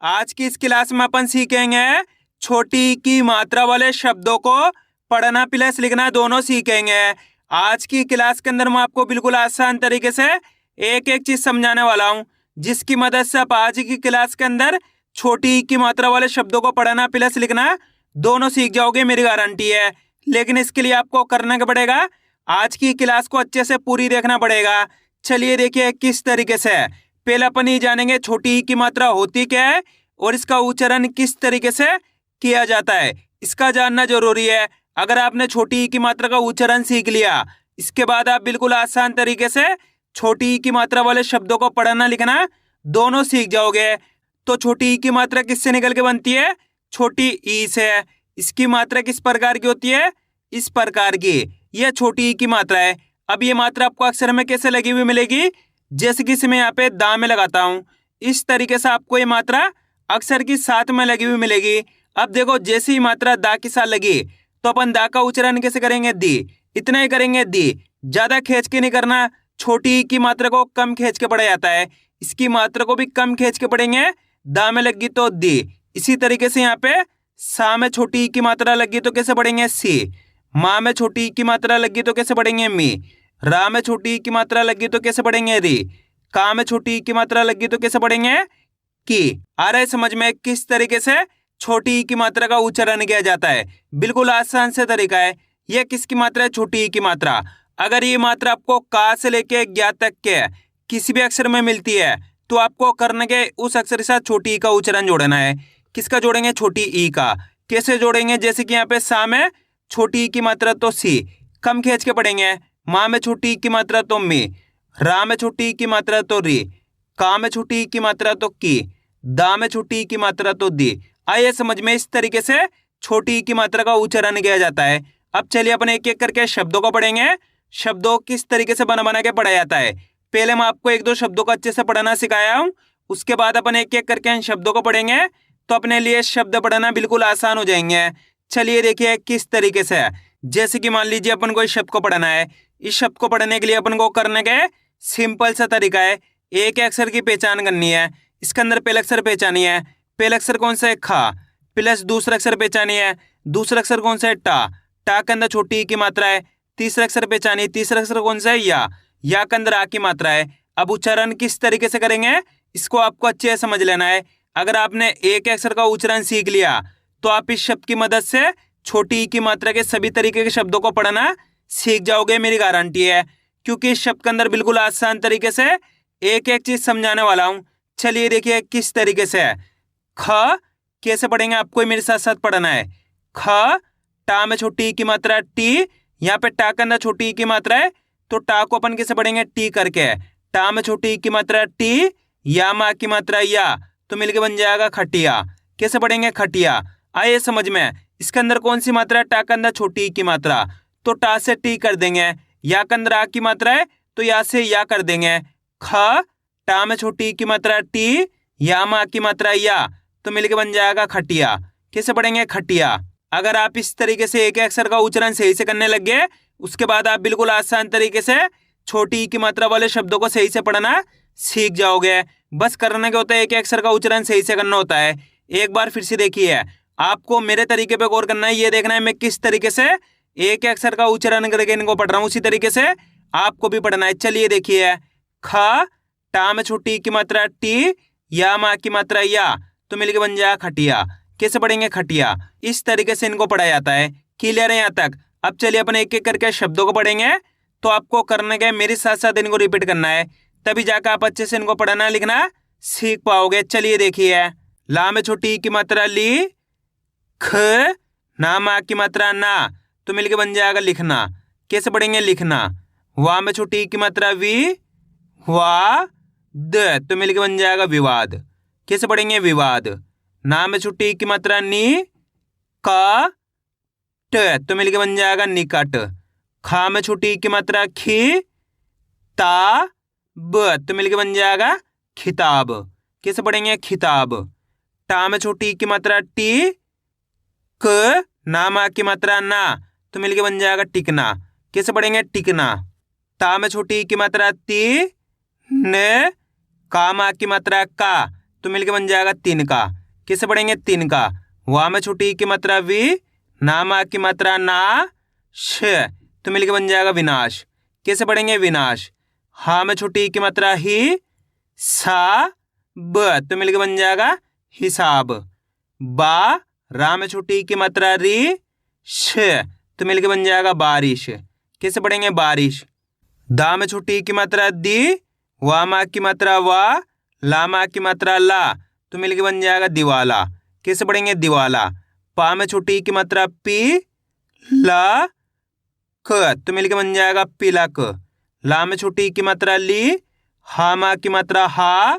आज की इस क्लास में अपन सीखेंगे छोटी ई की मात्रा वाले शब्दों को पढ़ना प्लस लिखना दोनों सीखेंगे। आज की क्लास के अंदर मैं आपको बिल्कुल आसान तरीके से एक एक चीज समझाने वाला हूँ, जिसकी मदद से आप आज की क्लास के अंदर छोटी ई की मात्रा वाले शब्दों को पढ़ना प्लस लिखना दोनों सीख जाओगे, मेरी गारंटी है। लेकिन इसके लिए आपको करना क्या पड़ेगा, आज की क्लास को अच्छे से पूरी देखना पड़ेगा। चलिए देखिए किस तरीके से। पहले अपन ये जानेंगे छोटी ई की मात्रा होती क्या है और इसका उच्चारण किस तरीके से किया जाता है, इसका जानना जरूरी है। अगर आपने छोटी ई की मात्रा का उच्चारण सीख लिया, इसके बाद आप बिल्कुल आसान तरीके से छोटी ई की मात्रा वाले शब्दों को पढ़ना लिखना दोनों सीख जाओगे। तो छोटी ई की मात्रा किससे निकल के बनती है? छोटी ई से। इसकी मात्रा किस प्रकार की होती है? इस प्रकार की। यह छोटी ई की मात्रा है। अब ये मात्रा आपको अक्षर में कैसे लगी हुई मिलेगी? जैसे कि मैं यहाँ पे दा में लगाता हूँ, इस तरीके से आपको ये मात्रा अक्षर की साथ में लगी हुई मिलेगी। अब देखो, जैसे ही मात्रा दा के साथ लगी तो अपन दा का उच्चारण कैसे करेंगे? दी। इतना ही करेंगे, दी। ज्यादा खींच के नहीं करना। छोटी ई की मात्रा को कम खींच के पढ़ा जाता है, इसकी मात्रा को भी कम खींच के पढ़ेंगे। दा में लगी तो दी। इसी तरीके से यहाँ पे सा में छोटी ई की मात्रा लगी तो कैसे पढ़ेंगे? सी। माँ में छोटी ई की मात्रा लगी तो कैसे पढ़ेंगे? मी। रा में छोटी ई की मात्रा लगी तो कैसे पढ़ेंगे? री। का में छोटी ई की मात्रा लगी तो कैसे पढ़ेंगे? की। आ रहा है समझ में किस तरीके से छोटी ई की मात्रा का उच्चारण किया जाता है? बिल्कुल आसान से तरीका है। यह किसकी मात्रा है? छोटी ई की मात्रा। अगर ये मात्रा आपको का से लेके ज्ञा तक के किसी भी अक्षर में मिलती है तो आपको करने के उस अक्षर के साथ छोटी ई का उच्चारण जोड़ना है। किसका जोड़ेंगे? छोटी ई का। कैसे जोड़ेंगे? जैसे कि यहाँ पे सा में छोटी ई की मात्रा तो सी, कम खींच के पढ़ेंगे। माँ में छोटी ई की मात्रा तो मी। रा में छोटी ई की मात्रा तो री। का में छोटी ई की मात्रा तो की। दा में छोटी ई की मात्रा तो दी। आइए समझ में, इस तरीके से छोटी ई की मात्रा का उच्चारण किया जाता है। अब चलिए अपन एक एक करके शब्दों को पढ़ेंगे। शब्दों किस तरीके से बना बना के पढ़ा जाता है। पहले मैं आपको एक दो शब्दों को अच्छे से पढ़ना सिखाया हूँ, उसके बाद अपन एक एक करके इन शब्दों को पढ़ेंगे तो अपने लिए शब्द पढ़ना बिल्कुल आसान हो जाएंगे। चलिए देखिए किस तरीके से। जैसे कि मान लीजिए अपन को इस शब्द को पढ़ना है। इस शब्द को पढ़ने के लिए अपन को करने के सिंपल सा तरीका है, एक अक्षर की पहचान करनी है। इसके अंदर पहला अक्षर पहचानी है। पहला अक्षर कौन सा है? खा। प्लस दूसरा अक्षर पहचानी है। दूसरा अक्षर कौन सा है? टा। टा के अंदर छोटी ई की मात्रा है। तीसरा अक्षर पहचानी। तीसरा अक्षर कौन सा है? या के अंदर आ की मात्रा है। अब उच्चारण किस तरीके से करेंगे इसको आपको अच्छे से समझ लेना है। अगर आपने एक अक्षर का उच्चारण सीख लिया तो आप इस शब्द की मदद से छोटी ई की मात्रा के सभी तरीके के शब्दों को पढ़ना सीख जाओगे, मेरी गारंटी है। क्योंकि इस शब्द के अंदर बिल्कुल आसान तरीके से एक एक चीज समझाने वाला हूं। चलिए देखिए किस तरीके से। ख कैसे पढ़ेंगे आपको मेरे साथ साथ पढ़ना है। ख। टा में छोटी ई की मात्रा टी। यहाँ पे टा के अंदर छोटी ई की मात्रा है तो टा को अपन कैसे पढ़ेंगे? टी करके। टा में छोटी ई की मात्रा टी। या माँ की मात्रा या, तो मिलके बन जाएगा खटिया। कैसे पढ़ेंगे? खटिया। आइए समझ में, इसके अंदर कौन सी मात्रा है? टा के अंदर छोटी ई की मात्रा, तो टा से टी कर देंगे। या के अंदर आ की मात्रा है तो या से या कर देंगे। ख। टा में छोटी ई की मात्रा टी। या माँ की मात्रा या, तो मिलके बन जाएगा खटिया। कैसे पढ़ेंगे? खटिया। अगर आप इस तरीके से एक अक्षर का उच्चारण सही से करने लग गए, उसके बाद आप बिल्कुल आसान तरीके से छोटी ई की मात्रा वाले शब्दों को सही से पढ़ना सीख जाओगे। बस करना क्या होता है? एक अक्षर का उच्चारण सही से करना होता है। एक बार फिर से देखिए, आपको मेरे तरीके पे गौर करना है। ये देखना है मैं किस तरीके से एक अक्षर का उच्चारण करके इनको पढ़ रहा हूँ, उसी तरीके से आपको भी पढ़ना है। चलिए देखिए। ख। टा में छोटी ई की मात्रा टी। या माँ की मात्रा या, तो मिलके बन जाएगा खटिया। कैसे पढ़ेंगे? खटिया। इस तरीके से इनको पढ़ा जाता है। क्लियर है यहाँ तक? अब चलिए अपन एक एक करके शब्दों को पढ़ेंगे तो आपको करने के मेरे साथ साथ इनको रिपीट करना है, तभी जाकर आप अच्छे से इनको पढ़ना लिखना सीख पाओगे। चलिए देखिए। ला में छोटी ई की मात्रा ली। ख। ना माँ की मात्रा ना, तो मिलके बन जाएगा लिखना। कैसे पढ़ेंगे? लिखना। वा में छोटी ई की मात्रा वी। वा। द, तो मिलके बन जाएगा विवाद। कैसे पढ़ेंगे? विवाद। ना में छोटी ई की मात्रा नी। का। ट, तो मिलके बन जाएगा निकट। खा में छोटी ई की मात्रा खी। ता। ब, तो मिलके बन जाएगा खिताब। कैसे पढ़ेंगे? खिताब। टा में छोटी ई की मात्रा टी। क। ना माँ की मात्रा ना, तो मिलके बन जाएगा टिकना। कैसे पढ़ेंगे? टिकना। ता में छोटी ई की मात्रा ती। न। का माँ की मात्रा का, तो तो मिलके बन जाएगा तिनका। कैसे पढ़ेंगे? तिनका। वा में छोटी की मात्रा वी, नामा की मात्रा ना, श तो मिलके बन जाएगा विनाश। कैसे पढ़ेंगे? विनाश। हा में छोटी की मात्रा ही, सा ब तो मिलके बन जाएगा हिसाब। बा रा में छोटी की मात्रा री, श तो मिलके बन जाएगा बारिश। कैसे पढ़ेंगे? बारिश। दा में छोटी की मात्रा दी, वामा की मात्रा वा, लामा की मात्रा ला तो मिलके बन जाएगा दिवाला। कैसे पढ़ेंगे? दिवाला। पा में छोटी की मात्रा पी, ला क तो मिलके बन जाएगा पिलक। ला में छोटी की मात्रा ली, हामा की मात्रा हा,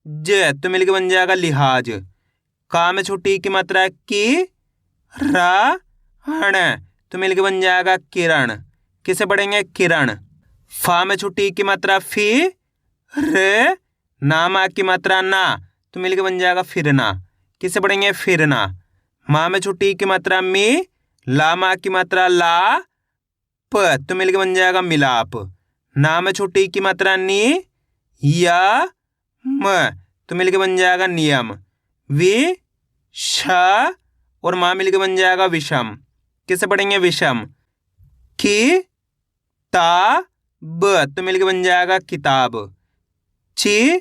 ज तो मिलके बन जाएगा लिहाज। का में छोटी की मात्रा की, रा हण तो मिलके बन जाएगा किरण। किसे पढ़ेंगे? किरण। फा में छोटी की मात्रा फी, रे नामा की मात्रा ना तो मिलके बन जाएगा फिरना। किसे पढ़ेंगे? फिरना। माँ में छोटी की मात्रा मी, लामा की मात्रा ला, प तो मिलके बन जाएगा मिलाप। ना में छोटी की मात्रा नी, या म तो मिलके बन जाएगा नियम। वि श और माँ मिलके बन जाएगा विषम। किसे पढ़ेंगे? विषम। की ता ब तो मिलके बन जाएगा किताब। ची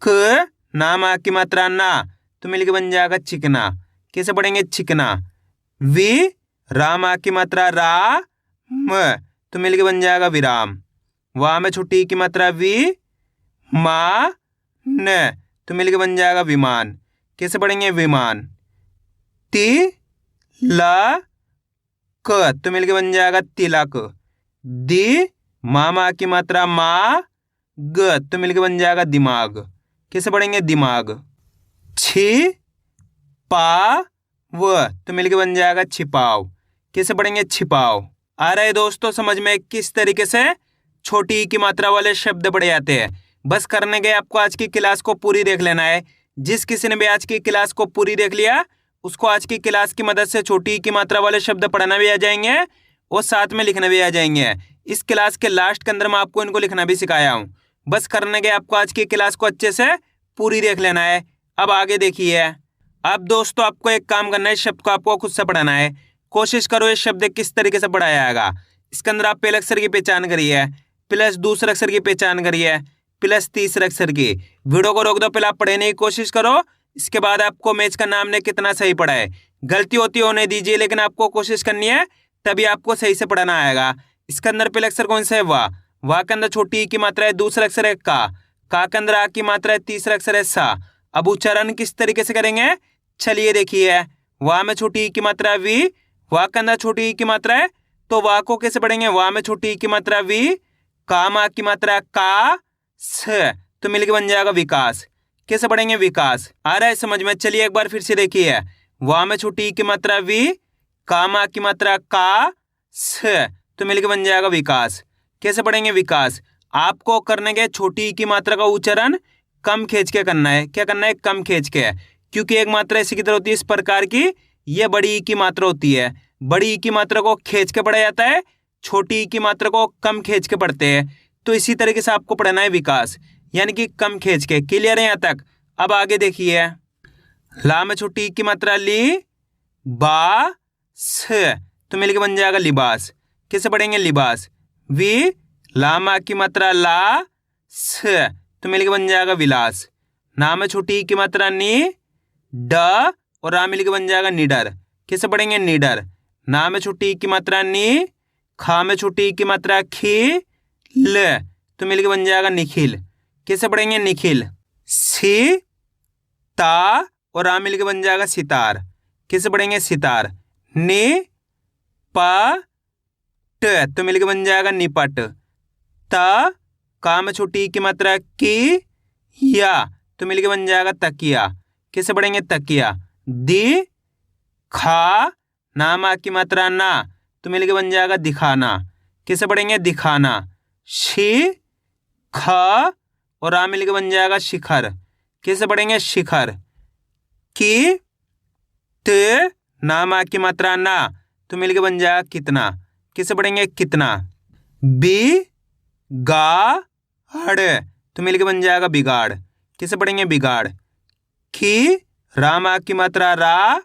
क नामा की मात्रा ना तो मिलके बन जाएगा चिकना। कैसे पढ़ेंगे? चिकना। वि रामा की मात्रा रा, म तो मिलके बन जाएगा विराम। वा में छोटी की मात्रा वी, मा न तो मिलके बन जाएगा विमान। कैसे पढ़ेंगे? विमान। ति ला क तो मिलके बन जाएगा तिलक। दी मामा की मात्रा मा, ग तो मिलके बन जाएगा दिमाग। कैसे पढ़ेंगे? दिमाग। छी पा व तो मिलके बन जाएगा छिपाव। कैसे पढ़ेंगे? छिपाव। आ रहा है दोस्तों समझ में किस तरीके से छोटी की मात्रा वाले शब्द पढ़े जाते हैं? बस करने गए आपको आज की क्लास को पूरी देख लेना है। जिस किसी ने भी आज की क्लास को पूरी देख लिया उसको आज की क्लास की मदद से छोटी की मात्रा वाले शब्द पढ़ना भी आ जाएंगे और साथ में लिखना भी आ जाएंगे। इस क्लास के लास्ट के अंदर मैं आपको इनको लिखना भी सिखाया हूँ। बस करने गए आपको आज की क्लास को अच्छे से पूरी देख लेना है। अब आगे देखिए। अब दोस्तों आपको एक काम करना है, शब्द को आपको खुद से पढ़ाना है। कोशिश करो ये शब्द किस तरीके से पढ़ाया जाएगा। इसके अंदर आप पहले अक्षर की पहचान करिए, प्लस दूसरे अक्षर की पहचान करिए, प्लस तीसरे अक्षर की। वीडियो को रोक दो, पहले आप पढ़ने की कोशिश करो, इसके बाद आपको मैच का नाम ने कितना सही पढ़ा है। गलती होती होने दीजिए, लेकिन आपको कोशिश करनी है, तभी आपको सही से पढ़ना आएगा। इसके अंदर पहले अक्षर कौन सा है? वाह के अंदर छोटी की मात्रा है, दूसरा अक्षर है का के अंदर आ की मात्रा है, तीसरा अक्षर है सा। अब उच्चारण किस तरीके से करेंगे चलिए देखिए। वाह में छोटी की मात्रा वी, वाह के अंदर छोटी की मात्रा है तो वाह को कैसे पढ़ेंगे? वाह में छोटी की मात्रा वी, कामा की मात्रा का, स तो मिलके बन जाएगा विकास। कैसे पढ़ेंगे? विकास। आ रहा है समझ में? चलिए एक बार फिर से देखिए। वाह में छोटी की मात्रा वी, कामा की मात्रा का, स तो मिलके बन जाएगा विकास। कैसे पढ़ेंगे? विकास। आपको करने के छोटी की मात्रा का उच्चारण कम खींच के करना है। क्या करना है? कम खींच के, क्योंकि एक मात्रा ऐसी की तरह होती है इस प्रकार की, यह बड़ी ई की मात्रा होती है। बड़ी ई की मात्रा को खींच के पढ़ा जाता है, छोटी ई की मात्रा को कम खींच के पढ़ते हैं। तो इसी तरीके से आपको पढ़ना है विकास, यानी कि कम खींच के। क्लियर है यहाँ तक? अब आगे देखिए। ला में छोटी ई की मात्रा ली, बा स तो मिलके बन जाएगा लिबास। कैसे पढ़ेंगे? लिबास। वी लामा की मात्रा ला, स तो मिलके बन जाएगा विलास। ना में छोटी ई की मात्रा नी, ड और रा मिलके बन जाएगा निडर। कैसे पढ़ेंगे? निडर। ना में छोटी ई की मात्रा नी, खा में छोटी ई की मात्रा खी, ल तो मिलके बन जाएगा निखिल। कैसे पढ़ेंगे? निखिल। सी ता और रा मिलके बन जाएगा सितार। कैसे पढ़ेंगे? सितार। नि प ट तो मिलके बन जाएगा निपट। ता का में छोटी ई की मात्रा की, या तो मिलके बन जाएगा तकिया। कैसे पढ़ेंगे? तकिया। दी खा नामा की मात्रा ना तो मिलके बन जाएगा दिखाना। कैसे पढ़ेंगे? दिखाना। शी ख और रा मिलके बन जाएगा शिखर। कैसे पढ़ेंगे? शिखर। की त नामा की मात्रा ना तो मिलके बन जाएगा कितना। कैसे पढ़ेंगे? कितना। बी गा हड़ तो मिलके बन जाएगा बिगाड़। कैसे पढ़ेंगे? बिगाड़। खी, रामा की मात्रा रा,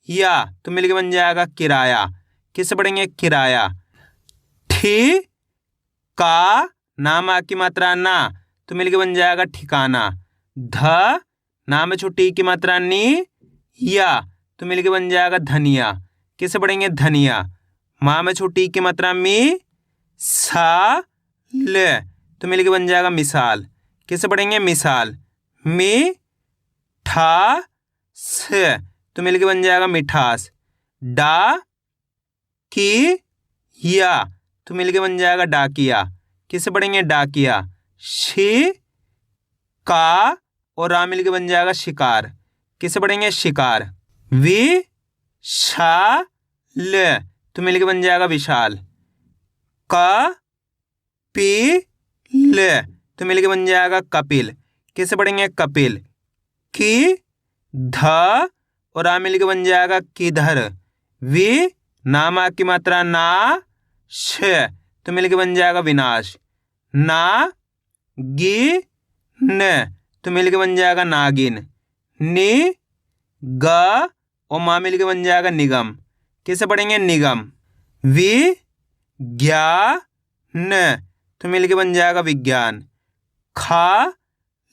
या तो मिलके बन जाएगा किराया। किससे पढ़ेंगे? किराया। ठी, का, नामा की मात्रा ना, तो मिलके बन जाएगा ठिकाना। ध, ना में छोटी की मात्रा नी, या तो मिलके बन जाएगा धनिया। किससे पढ़ेंगे? धनिया। माँ में छोटी की मात्रा मी, सा, ल, तो मिलके बन जाएगा मिसाल। किससे पढ़ेंगे? मिसाल। मी, ठा, स, तो मिलके बन जाएगा मिठास। डा, की, या तो मिलके बन जाएगा डाकिया। किससे पढ़ेंगे? डाकिया। शी, का और रा मिलके बन जाएगा शिकार। किससे पढ़ेंगे? शिकार। वि, शा, ल, तो मिलके बन जाएगा विशाल। क, पी, ल, तो मिलके बन जाएगा कपिल। किससे पढ़ेंगे? कपिल। की, ध और आ मिलके बन जाएगा किधर। वि, नामा की मात्रा ना, श, तो मिलके बन जाएगा विनाश। ना, गी, न, तो मिलके बन जाएगा नागिन। नि, ग और माँ मिलके बन जाएगा निगम। किसे पढ़ेंगे? निगम। वि, ज्ञा, न, तो मिलके बन जाएगा विज्ञान। खा,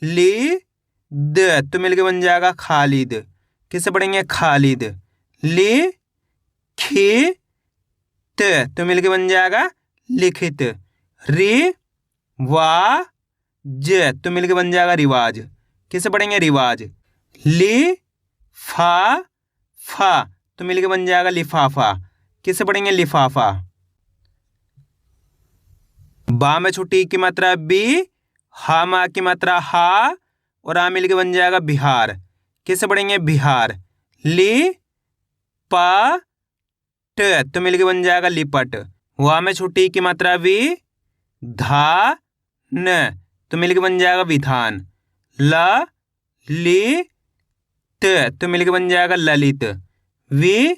ली, द, तो मिलके बन जाएगा खालिद। किसे पढ़ेंगे? खालिद। ली, खी, त, तो मिलके बन जाएगा लिखित। रि, वा, ज, तो मिलके बन जाएगा रिवाज। किसे पढ़ेंगे? रिवाज। ली, फा, फा, तो मिलके बन जाएगा लिफाफा। किसे पढ़ेंगे? लिफाफा। बा में छुट्टी की मात्रा बी, हा मा की मात्रा हा और आ मिलके बन जाएगा बिहार। किसे पढ़ेंगे? बिहार। ली, पा, ट, तो मिलके बन जाएगा लिपट। वा में छुट्टी की मात्रा वी, धा, न, तो मिलके बन जाएगा विधान। ल, ली, त, तो मिलके बन जाएगा ललित। वि,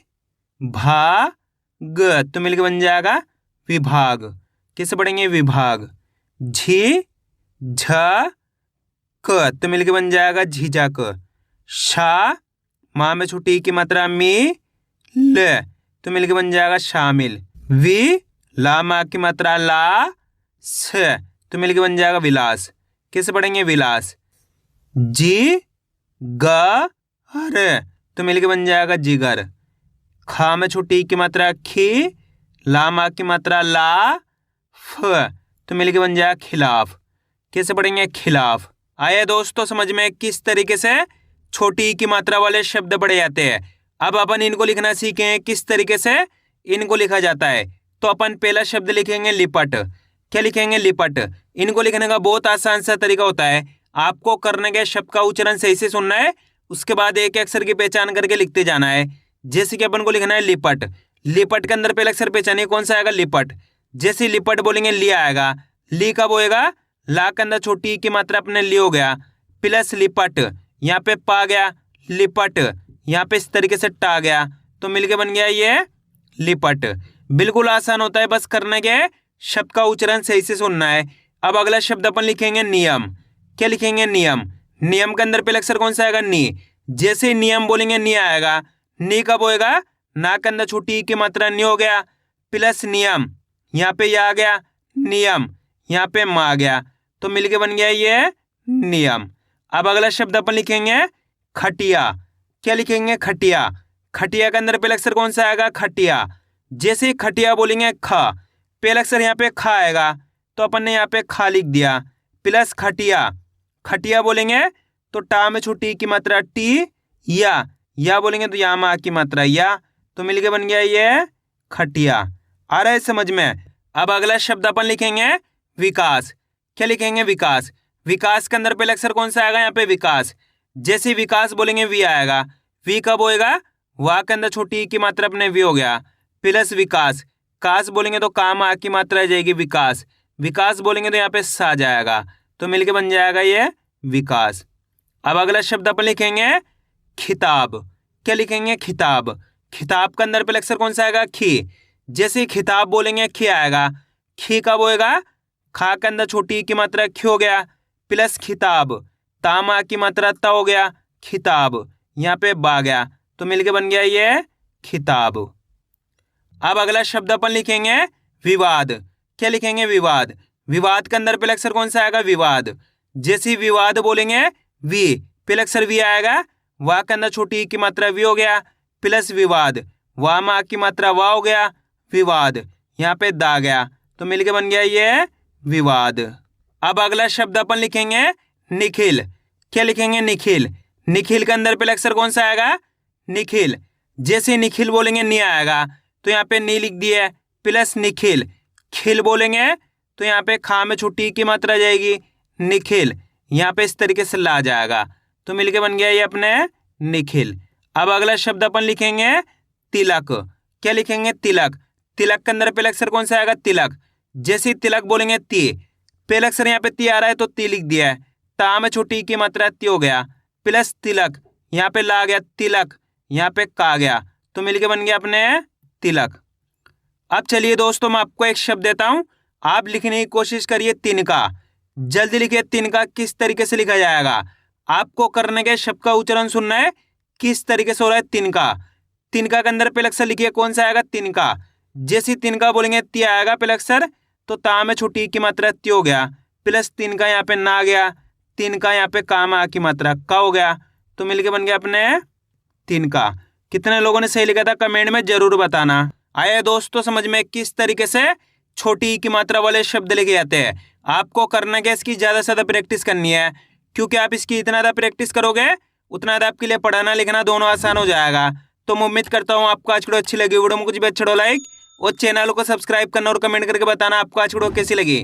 भा, ग, तो मिलके बन जाएगा विभाग। किसे पढ़ेंगे? विभाग। झी, झ, क, तो मिलके बन जाएगा झिझक। शा, माँ में छुट्टी की मात्रा मी, ल, तो मिलके बन जाएगा शामिल। वि, ला माँ की मात्रा ला, स, तो मिलके बन जाएगा विलास। किसे पढ़ेंगे? विलास। जी, ग, र, तो मिलके बन जाएगा जिगर। खा में छुट्टी की मात्रा खी, ला माँ की मात्रा ला, फ, तो मिलके बन जाएगा खिलाफ। कैसे पढ़ेंगे? खिलाफ। आया दोस्तों समझ में किस तरीके से छोटी की मात्रा वाले शब्द पढ़े जाते हैं। अब अपन इनको लिखना सीखें किस तरीके से इनको लिखा जाता है। तो अपन पहला शब्द लिखेंगे लिपट। क्या लिखेंगे? लिपट। इनको लिखने का बहुत आसान सा तरीका होता है। आपको करने के शब्द का उच्चारण सही से सुनना है, उसके बाद एक अक्षर की पहचान करके लिखते जाना है। जैसे कि अपन को लिखना है लिपट। लिपट के अंदर पहला अक्षर पहचानिए कौन सा आएगा? लिपट। जैसे लिपट बोलेंगे ली आएगा। ली कब होएगा? ला के अंदर छोटी की मात्रा अपने ली हो गया, प्लस लिपट, यहाँ पे पा गया लिपट, यहाँ पे इस तरीके से टा गया, तो मिलके बन गया ये लिपट। बिल्कुल आसान होता है, बस करने के शब्द का उच्चारण सही से सुनना है। अब अगला शब्द अपन लिखेंगे नियम। क्या लिखेंगे? नियम। नियम के अंदर पहला अक्षर कौन सा आएगा? नी। जैसे ही नियम बोलेंगे नी आएगा। नी कब होएगा? ना के अंदर छोटी की मात्रा नी हो गया, प्लस नियम, यहाँ पे आ गया नियम, यहाँ पे मा आ गया, तो मिलके बन गया ये नियम। अब अगला शब्द अपन लिखेंगे खटिया। क्या लिखेंगे? खटिया। खटिया के अंदर पहला अक्षर कौन सा आएगा? खटिया। जैसे ही खटिया बोलेंगे ख, पहला अक्षर यहाँ पे ख आएगा, तो अपन ने यहाँ पे खा लिख दिया, प्लस खटिया। खटिया बोलेंगे तो टा में छोटी की मात्रा टी, या बोलेंगे तो या मा की मात्रा या, तो मिलके बन गया ये खटिया। आ रहा है समझ में? अब अगला शब्द अपन लिखेंगे विकास। क्या लिखेंगे? विकास। विकास के अंदर पहला अक्षर कौन सा आएगा? यहाँ पे विकास। जैसे विकास बोलेंगे वी आएगा। वी कब होएगा? वाह के अंदर छोटी की मात्रा अपने वी हो गया, प्लस विकास। कास बोलेंगे तो काम आ की मात्रा आ जाएगी विकास। विकास बोलेंगे तो यहाँ पे सा जाएगा, तो मिलके बन जाएगा ये विकास। अब अगला शब्द अपन लिखेंगे खिताब। क्या लिखेंगे? खिताब। खिताब के अंदर पहले अक्षर कौन सा आएगा? खी। जैसे खिताब बोलेंगे खी आएगा। खी कब होएगा? खा के अंदर छोटी की मात्रा खी हो गया, प्लस खिताब, तामा की मात्रा ता हो गया, खिताब, यहाँ पे बा गया तो मिलके बन गया ये खिताब। अब अगला शब्द अपन लिखेंगे विवाद। क्या लिखेंगे? विवाद। विवाद के अंदर पहला अक्षर कौन सा आएगा? विवाद। जैसे ही विवाद बोलेंगे वी, पहला अक्षर वी आएगा, वाह के अंदर छोटी ई की मात्रा वी हो गया, प्लस विवाद, वाह में आ की मात्रा वाह हो गया, विवाद, यहाँ पे दा गया तो मिलके बन गया ये विवाद। अब अगला शब्द अपन लिखेंगे निखिल। क्या लिखेंगे? निखिल। निखिल के अंदर पहला अक्षर कौन सा आएगा? निखिल। जैसे निखिल बोलेंगे नी आएगा तो यहाँ पे नी लिख दिया, प्लस निखिल। खिल बोलेंगे तो यहाँ पे खा में छोटी की मात्रा जाएगी, निखिल, यहाँ पे इस तरीके से ला जाएगा तो मिलके बन गया ये अपने निखिल। अब अगला शब्द अपन लिखेंगे तिलक। क्या लिखेंगे? तिलक। तिलक के अंदर पहला अक्षर कौन सा आएगा? तिलक। जैसे ही तिलक बोलेंगे ती, पहला अक्षर यहाँ पे ती आ रहा है तो ती लिख दिया है, ता में छोटी की मात्रा ती हो गया, प्लस तिलक, यहाँ पे ला गया तिलक, यहाँ पे का गया तो मिलके बन गया अपने तिलक। अब चलिए दोस्तों मैं आपको एक शब्द देता हूं, आप लिखने की कोशिश करिए तिनका। जल्दी लिखिए तिनका किस तरीके से लिखा जाएगा। आपको करने के शब्द का उच्चारण सुनना है किस तरीके से हो रहा है तिनका। तिनका के अंदर पहला अक्षर लिखिए कौन सा आएगा? तिनका। जैसे तिनका बोलेंगे ती आएगा पहला अक्षर तो ता में छोटी की मात्रा ती हो गया, प्लस तिनका यहाँ पे ना गया, तिनका यहाँ पे का में आ की मात्रा का हो गया तो मिलके बन गया अपने तिनका। कितने लोगों ने सही लिखा था कमेंट में जरूर बताना। आए दोस्तों समझ में किस तरीके से छोटी की मात्रा वाले शब्द लिखे जाते हैं। आपको करना क्या, इसकी ज़्यादा से ज़्यादा प्रैक्टिस करनी है, क्योंकि आप इसकी इतना ज़्यादा प्रैक्टिस करोगे उतना ज़्यादा आपके लिए पढ़ाना लिखना दोनों आसान हो जाएगा। तो मैं उम्मीद करता हूँ आपको आज वीडियो अच्छी लगी। वीडियो में कुछ भी अच्छा हो लाइक और चैनल को सब्सक्राइब करना और कमेंट करके बताना आपको आज वीडियो कैसी लगी।